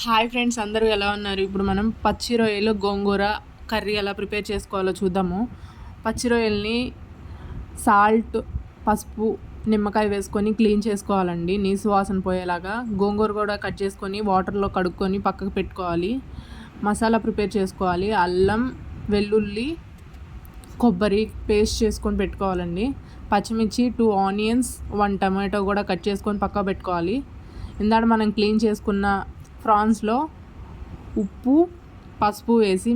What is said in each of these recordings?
Hi friends, అందరూ ఎలా ఉన్నారు? ఇప్పుడు మనం పచ్చి రొయ్యలు గోంగూర కర్రీ ఎలా ప్రిపేర్ చేసుకోవాలో చూద్దాము. పచ్చి రొయ్యల్ని సాల్ట్, పసుపు, నిమ్మకాయ వేసుకొని క్లీన్ చేసుకోవాలండి, నీసు వాసన పోయేలాగా. గోంగూర కూడా కట్ చేసుకొని వాటర్లో కడుక్కొని పక్కకు పెట్టుకోవాలి. మసాలా ప్రిపేర్ చేసుకోవాలి. అల్లం, వెల్లుల్లి, కొబ్బరి పేస్ట్ చేసుకొని పెట్టుకోవాలండి. పచ్చిమిర్చి, 2 ఆనియన్స్, 1 టమాటో కూడా కట్ చేసుకొని పక్కకు పెట్టుకోవాలి. ఇందాక మనం క్లీన్ చేసుకున్న ప్రాన్స్లో ఉప్పు, పసుపు వేసి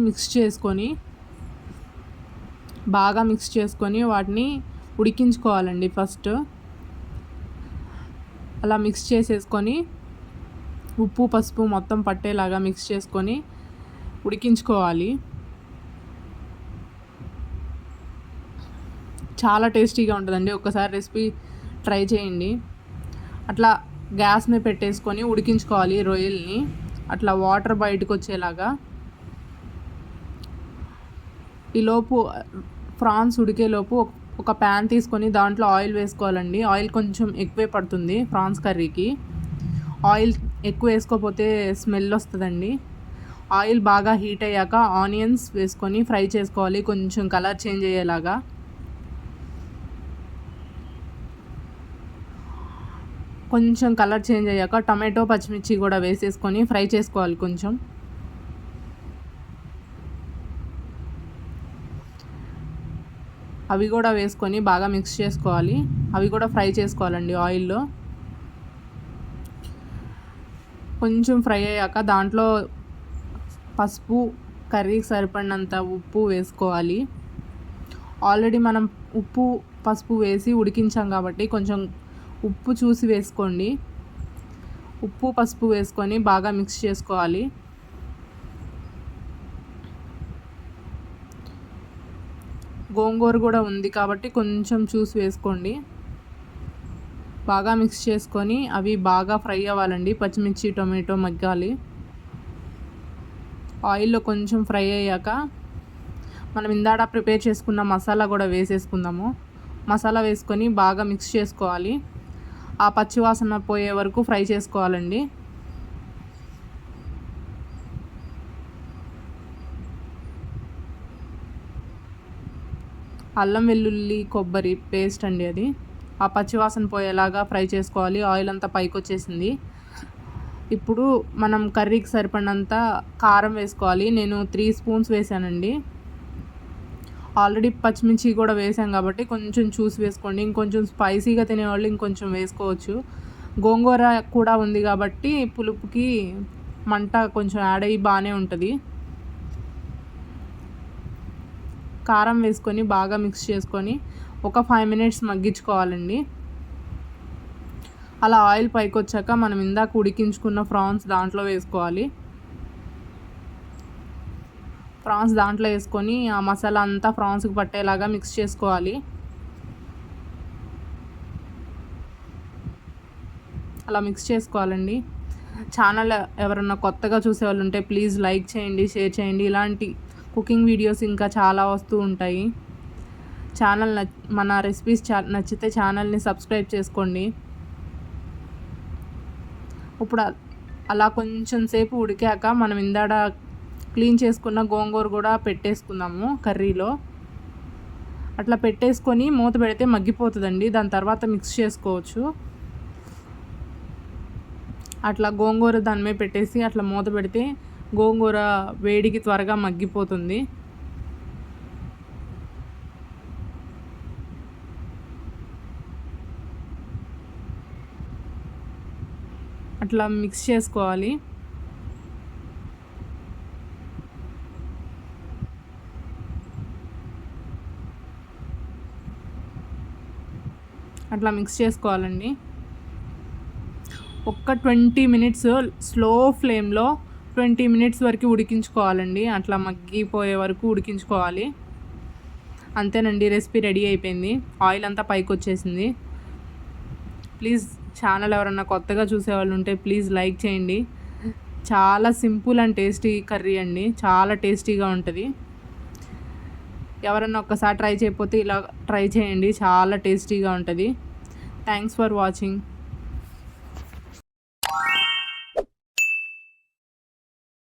బాగా మిక్స్ చేసుకొని వాటిని ఉడికించుకోవాలండి. ఫస్ట్ అలా మిక్స్ చేసేసుకొని ఉప్పు, పసుపు మొత్తం పట్టేలాగా మిక్స్ చేసుకొని ఉడికించుకోవాలి. చాలా టేస్టీగా ఉంటుందండి. ఒక్కసారి రెసిపీ ట్రై చేయండి. అట్లా గ్యాస్ మీద పెట్టేసుకొని ఉడికించుకోవాలి రొయ్యల్ని, అట్లా వాటర్ బయటకు వచ్చేలాగా. ఈలోపు ప్రాన్స్ ఉడికేలోపు ఒక ప్యాన్ తీసుకొని దాంట్లో ఆయిల్ వేసుకోవాలండి. ఆయిల్ కొంచెం ఎక్కువే పడుతుంది ప్రాన్స్ కర్రీకి. ఆయిల్ ఎక్కువ వేసుకోకపోతే స్మెల్ వస్తుందండి. ఆయిల్ బాగా హీట్ అయ్యాక ఆనియన్స్ వేసుకొని ఫ్రై చేసుకోవాలి, కొంచెం కలర్ చేంజ్ అయ్యేలాగా. కొంచెం కలర్ చేంజ్ అయ్యాక టమాటో, పచ్చిమిర్చి కూడా వేసేసుకొని ఫ్రై చేసుకోవాలి. కొంచెం అవి కూడా వేసుకొని బాగా మిక్స్ చేసుకోవాలి. అవి కూడా ఫ్రై చేసుకోవాలండి ఆయిల్లో. కొంచెం ఫ్రై అయ్యాక దాంట్లో పసుపు, కర్రీకి సరిపడినంత ఉప్పు వేసుకోవాలి. ఆల్రెడీ మనం ఉప్పు, పసుపు వేసి ఉడికించాం కాబట్టి కొంచెం ఉప్పు చూసి వేసుకోండి. ఉప్పు, పసుపు వేసుకొని బాగా మిక్స్ చేసుకోవాలి. గోంగూర కూడా ఉంది కాబట్టి కొంచెం చూసి వేసుకోండి. బాగా మిక్స్ చేసుకొని అవి బాగా ఫ్రై అవ్వాలండి. పచ్చిమిర్చి, టొమాటో మగ్గాలి. ఆయిల్లో కొంచెం ఫ్రై అయ్యాక మనం ఇందాక ప్రిపేర్ చేసుకున్న మసాలా కూడా వేసేసుకుందాము. మసాలా వేసుకొని బాగా మిక్స్ చేసుకోవాలి. ఆ పచ్చివాసన పోయే వరకు ఫ్రై చేసుకోవాలండి. అల్లం, వెల్లుల్లి, కొబ్బరి పేస్ట్ అండి అది. ఆ పచ్చివాసన పోయేలాగా ఫ్రై చేసుకోవాలి. ఆయిల్ అంతా పైకి వచ్చేసింది. ఇప్పుడు మనం కర్రీకి సరిపడినంత కారం వేసుకోవాలి. నేను 3 స్పూన్స్ వేసానండి. ఆల్రెడీ పచ్చిమిర్చి కూడా వేసాం కాబట్టి కొంచెం చూసి వేసుకోండి. ఇంకొంచెం స్పైసీగా తినేవాళ్ళు ఇంకొంచెం వేసుకోవచ్చు. గోంగూర కూడా ఉంది కాబట్టి పులుపుకి మంట కొంచెం యాడ్ అయ్యి బాగానే ఉంటుంది. కారం వేసుకొని బాగా మిక్స్ చేసుకొని ఒక 5 మినిట్స్ మగ్గించుకోవాలండి. అలా ఆయిల్ పైకి వచ్చాక మనం ఇందాక ఉడికించుకున్న ప్రాన్స్ దాంట్లో వేసుకోవాలి. ప్రాన్స్ దాంట్లో వేసుకొని ఆ మసాలా అంతా ప్రాన్స్కి పట్టేలాగా మిక్స్ చేసుకోవాలి. అలా మిక్స్ చేసుకోవాలండి. ఛానల్ ఎవరన్నా కొత్తగా చూసే వాళ్ళు ఉంటే ప్లీజ్ లైక్ చేయండి, షేర్ చేయండి. ఇలాంటి కుకింగ్ వీడియోస్ ఇంకా చాలా వస్తూ ఉంటాయి. మన రెసిపీస్ నచ్చితే ఛానల్ని సబ్స్క్రైబ్ చేసుకోండి. ఇప్పుడు అలా కొంచెం సేపు ఉడికాక మనం ఇందాక క్లీన్ చేసుకున్న గోంగూర కూడా పెట్టేసుకుందాము కర్రీలో. అట్లా పెట్టేసుకొని మూత పెడితే మగ్గిపోతుందండి. దాని తర్వాత మిక్స్ చేసుకోవచ్చు. అట్లా గోంగూర దాని మీద పెట్టేసి అట్లా మూత పెడితే గోంగూర వేడికి త్వరగా మగ్గిపోతుంది. అట్లా మిక్స్ చేసుకోవాలి. అట్లా మిక్స్ చేసుకోవాలండి. ఒక్క 20 మినిట్స్ స్లో ఫ్లేమ్లో 20 మినిట్స్ వరకు ఉడికించుకోవాలండి. అట్లా మగ్గిపోయే వరకు ఉడికించుకోవాలి. అంతేనండి, రెసిపీ రెడీ అయిపోయింది. ఆయిల్ అంతా పైకి వచ్చేసింది. ప్లీజ్ ఛానల్ ఎవరన్నా కొత్తగా చూసేవాళ్ళు ఉంటే ప్లీజ్ లైక్ చేయండి. చాలా సింపుల్ అండ్ టేస్టీ కర్రీ అండి. చాలా టేస్టీగా ఉంటుంది. ఎవరన్నా ఒక్కసారి ట్రై చేయకపోతే ఇలా ట్రై చేయండి, చాలా టేస్టీగా ఉంటుంది. Thanks for watching.